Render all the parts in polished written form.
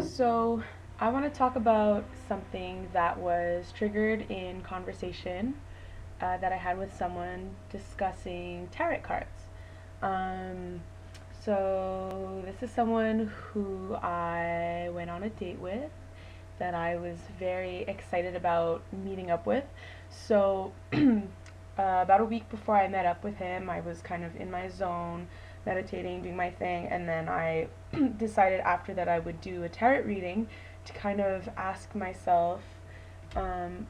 So, I want to talk about something that was triggered in conversation that I had with someone discussing tarot cards. Um, this is someone who I went on a date with that I was very excited about meeting up with. So, about a week before I met up with him, I was kind of in my zone, meditating, doing my thing, and then I decided after that I would do a tarot reading to kind of ask myself um,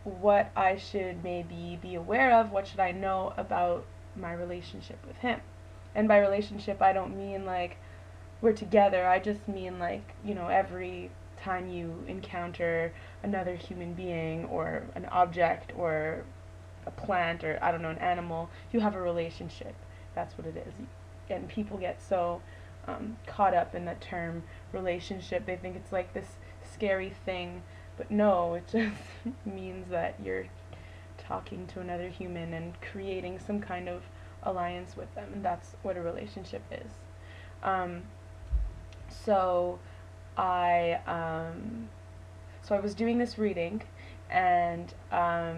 what I should maybe be aware of, what should I know about my relationship with him. And by relationship, I don't mean like we're together, I just mean like, every time you encounter another human being or an object or a plant or I don't know, an animal, you have a relationship. That's what it is. And people get so caught up in that term relationship. They think it's like this scary thing, but no, it just means that you're talking to another human and creating some kind of alliance with them, and that's what a relationship is. Um, so I so I was doing this reading, and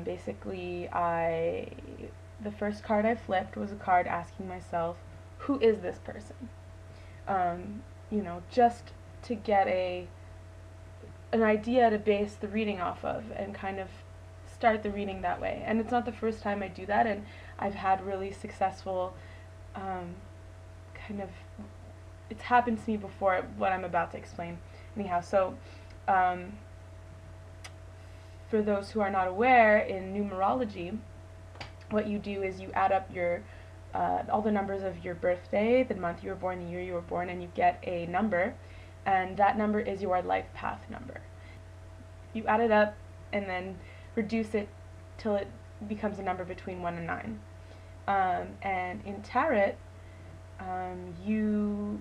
basically the first card I flipped was a card asking myself, who is this person? Just to get an idea to base the reading off of and kind of start the reading that way. And it's not the first time I do that, and I've had really successful kind of, it's happened to me before, what I'm about to explain. Anyhow, so um, for those who are not aware, in numerology, what you do is you add up your all the numbers of your birthday, the month you were born, the year you were born, and you get a number, and that number is your life path number. You add it up and then reduce it till it becomes a number between 1 and 9. And in tarot, you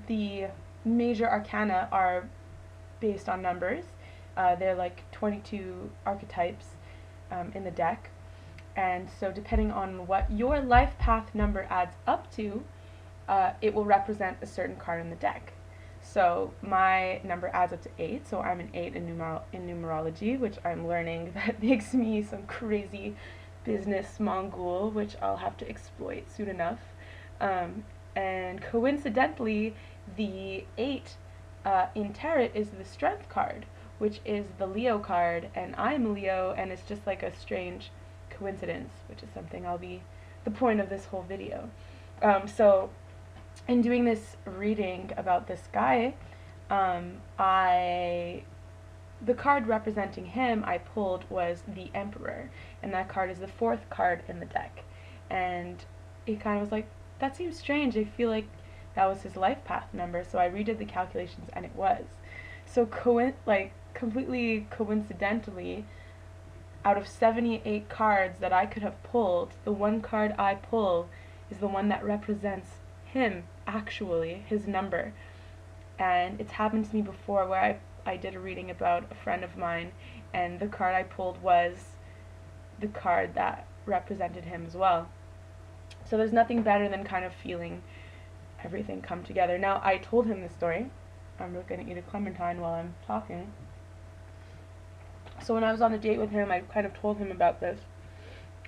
the major arcana are based on numbers. They're like 22 archetypes in the deck. And so depending on what your life path number adds up to, it will represent a certain card in the deck. So my number adds up to 8, so I'm an 8 in numerology, which I'm learning that makes me some crazy business mongol, which I'll have to exploit soon enough. And coincidentally, the 8 in tarot is the strength card, which is the Leo card, and I'm Leo, and it's just like a strange coincidence, which is something I'll be the point of this whole video. So in doing this reading about this guy, the card representing him I pulled was the Emperor, and that card is the 4th card in the deck. And it kind of was like, that seems strange. I feel like that was his life path number, so I redid the calculations, and it was. So completely coincidentally, out of 78 cards that I could have pulled, the one card I pull is the one that represents him, actually, his number. And it's happened to me before where I did a reading about a friend of mine, and the card I pulled was the card that represented him as well. So there's nothing better than kind of feeling everything come together. Now, I told him this story. I'm looking at you to Clementine while I'm talking. So when I was on a date with him, I kind of told him about this.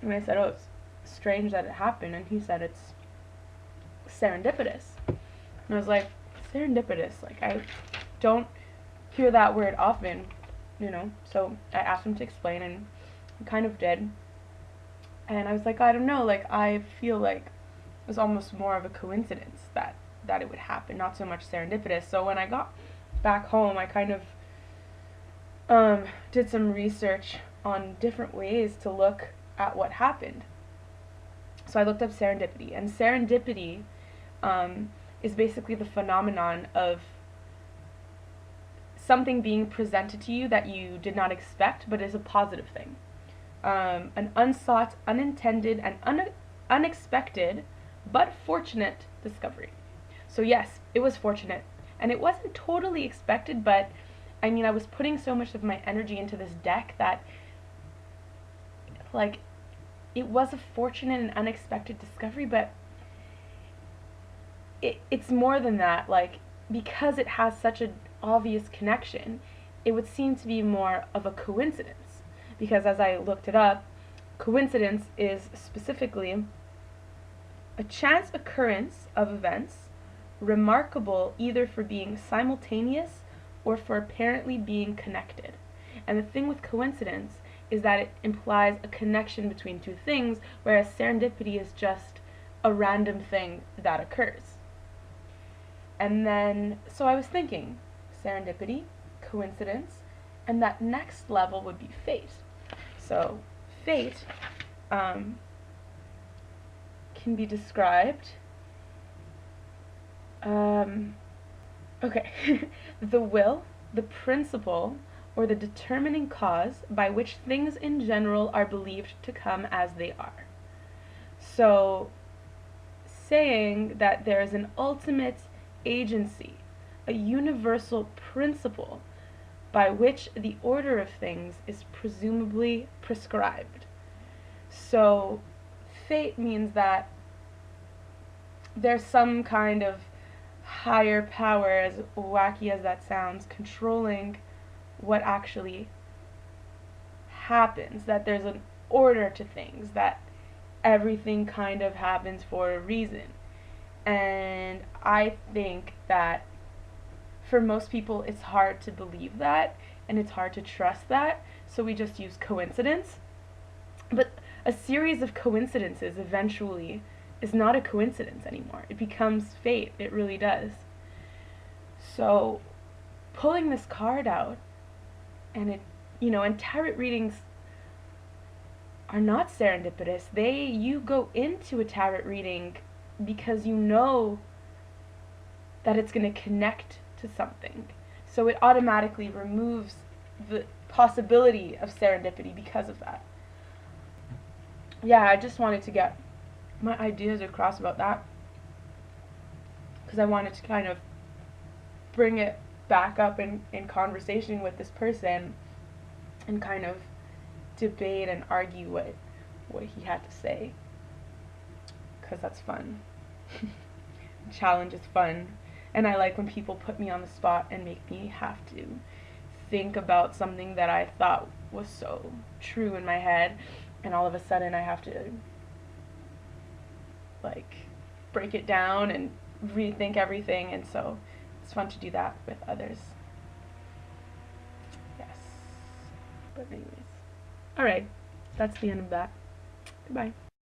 And I said, oh, it's strange that it happened. And he said, it's serendipitous. And I was like, serendipitous? Like, I don't hear that word often, So I asked him to explain, and he kind of did. And I was like, I don't know, like, I feel like it was almost more of a coincidence that it would happen, not so much serendipitous. So when I got back home, I kind of did some research on different ways to look at what happened. So I looked up serendipity, and serendipity is basically the phenomenon of something being presented to you that you did not expect, but is a positive thing. An unsought, unintended, and unexpected, but fortunate discovery. So yes, it was fortunate, and it wasn't totally expected, but I mean, I was putting so much of my energy into this deck that, like, it was a fortunate and unexpected discovery, but it's more than that. Like, because it has such an obvious connection, it would seem to be more of a coincidence. Because as I looked it up, coincidence is specifically a chance occurrence of events remarkable either for being simultaneous or for apparently being connected. And the thing with coincidence is that it implies a connection between two things, whereas serendipity is just a random thing that occurs. And then, so I was thinking, serendipity, coincidence, and that next level would be fate. So, fate can be described. Okay, the will, the principle, or the determining cause by which things in general are believed to come as they are. So, saying that there is an ultimate agency, a universal principle by which the order of things is presumably prescribed. So, fate means that there's some kind of higher power, as wacky as that sounds, controlling what actually happens, that there's an order to things, that everything kind of happens for a reason. And I think that for most people it's hard to believe that, and it's hard to trust that, so we just use coincidence. But a series of coincidences eventually is not a coincidence anymore. It becomes fate. It really does. So pulling this card out, and and tarot readings are not serendipitous. You go into a tarot reading because you know that it's going to connect to something. So it automatically removes the possibility of serendipity because of that. Yeah, I just wanted to get my ideas across about that, because I wanted to kind of bring it back up in conversation with this person and kind of debate and argue what he had to say, because that's fun. Challenge is fun, and I like when people put me on the spot and make me have to think about something that I thought was so true in my head, and all of a sudden I have to break it down and rethink everything, and so it's fun to do that with others. Yes. But anyways. Alright, that's the end of that. Goodbye.